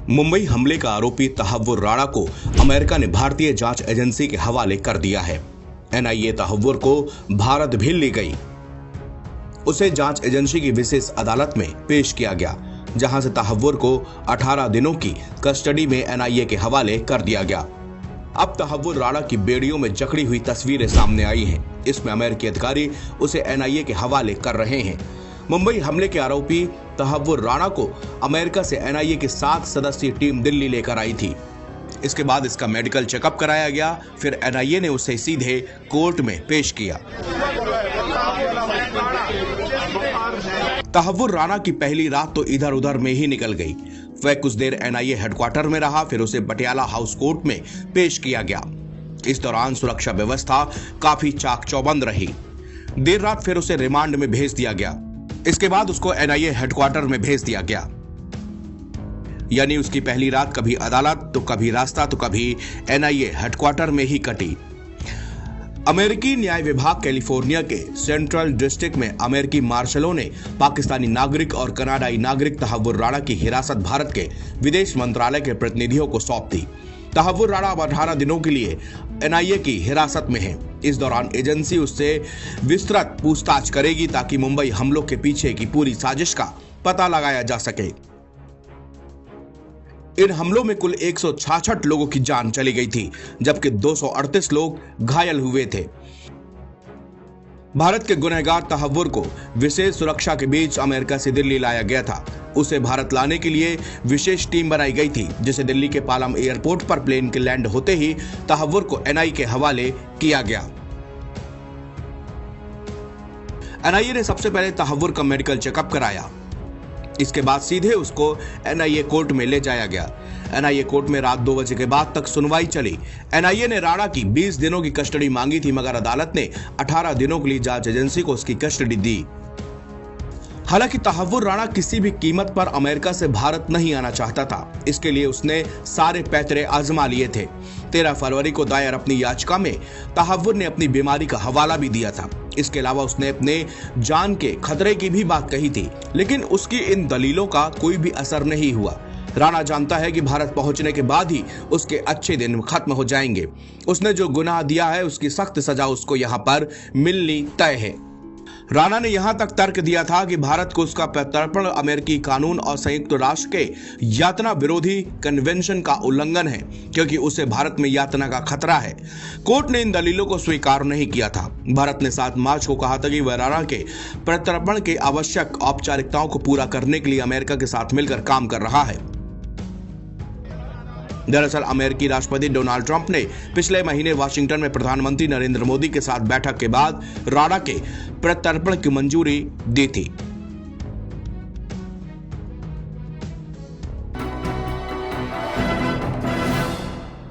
मुंबई हमले का आरोपी तहव्वुर राणा को अमेरिका ने भारतीय जांच एजेंसी के हवाले कर दिया है। एनआईए तहव्वुर को भारत भी ले गई। उसे जांच एजेंसी की विशेष अदालत में पेश किया गया, जहां से तहव्वुर को 18 दिनों की कस्टडी में एनआईए के हवाले कर दिया गया। अब तहव्वुर राणा की बेड़ियों में जकड़ी हुई तस्वीरें सामने आई हैं। इसमें अमेरिकी अधिकारी उसे एनआईए के हवाले कर रहे हैं। मुंबई हमले के आरोपी तहव्वुर राणा को अमेरिका से एनआईए की 7 सदस्यीय टीम दिल्ली लेकर आई थी। इसके बाद इसका मेडिकल चेकअप कराया गया, फिर एनआईए ने उसे सीधे कोर्ट में पेश किया। तहव्वुर राणा की पहली रात तो इधर उधर में ही निकल गई। वह कुछ देर एनआईए हेडक्वार्टर में रहा, फिर उसे पटियाला हाउस कोर्ट में पेश किया गया। इस दौरान सुरक्षा व्यवस्था काफी चाक चौबंद रही। देर रात फिर उसे रिमांड में भेज दिया गया। इसके बाद उसको एनआईए हेडक्वार्टर में भेज दिया गया। यानी उसकी पहली रात कभी अदालत तो कभी रास्ता तो कभी एनआईए हेडक्वार्टर में ही कटी। अमेरिकी न्याय विभाग कैलिफोर्निया के सेंट्रल डिस्ट्रिक्ट में अमेरिकी मार्शलों ने पाकिस्तानी नागरिक और कनाडाई नागरिक तहव्वुर राणा की हिरासत भारत के विदेश मंत्रालय के प्रतिनिधियों को सौंप दी। तहव्वुर राणा अब 18 दिनों के लिए एनआईए की हिरासत में है। इस दौरान एजेंसी उससे विस्तृत पूछताछ करेगी ताकि मुंबई हमलों के पीछे की पूरी साजिश का पता लगाया जा सके। इन हमलों में कुल 166 लोगों की जान चली गई थी, जबकि 238 लोग घायल हुए थे। भारत के गुनहगार तहव्वुर को विशेष सुरक्षा के बीच अमेरिका से दिल्ली लाया गया था। उसे भारत लाने के लिए विशेष टीम बनाई गई थी, जिसे दिल्ली के पालम एयरपोर्ट पर प्लेन के लैंड होते ही तहव्वुर को एनआईए के हवाले किया गया। एनआईए ने सबसे पहले तहव्वुर का मेडिकल चेकअप कराया। इसके बाद सीधे उसको एनआईए कोर्ट में ले जाया गया। एनआईए कोर्ट में रात 2 बजे के बाद तक सुनवाई चली। एनआईए ने राणा की 20 दिनों की कस्टडी मांगी थी, मगर अदालत ने 18 दिनों के लिए जांच एजेंसी को उसकी कस्टडी दी। हालांकि तहव्वुर राणा किसी भी कीमत पर अमेरिका से भारत नहीं आना चाहता था। इसके लिए उसने सारे पैतरे आजमा लिए थे। 13 फरवरी को दायर अपनी याचिका में तहव्वुर ने अपनी बीमारी का हवाला भी दिया था। इसके अलावा उसने अपने जान के खतरे की भी बात कही थी, लेकिन उसकी इन दलीलों का कोई भी असर नहीं हुआ। राणा जानता है कि भारत पहुंचने के बाद ही उसके अच्छे दिन खत्म हो जाएंगे। उसने जो गुनाह दिया है उसकी सख्त सजा उसको यहाँ पर मिलनी तय है। राणा ने यहां तक तर्क दिया था कि भारत को उसका प्रत्यर्पण अमेरिकी कानून और संयुक्त राष्ट्र के यातना विरोधी कन्वेंशन का उल्लंघन है, क्योंकि उसे भारत में यातना का खतरा है। कोर्ट ने इन दलीलों को स्वीकार नहीं किया था। भारत ने 7 मार्च को कहा था कि वह राणा के प्रत्यर्पण के आवश्यक औपचारिकताओं को पूरा करने के लिए अमेरिका के साथ मिलकर काम कर रहा है। दरअसल अमेरिकी राष्ट्रपति डोनाल्ड ट्रंप ने पिछले महीने वाशिंगटन में प्रधानमंत्री नरेंद्र मोदी के साथ बैठक के बाद राणा के प्रत्यर्पण की मंजूरी दी थी।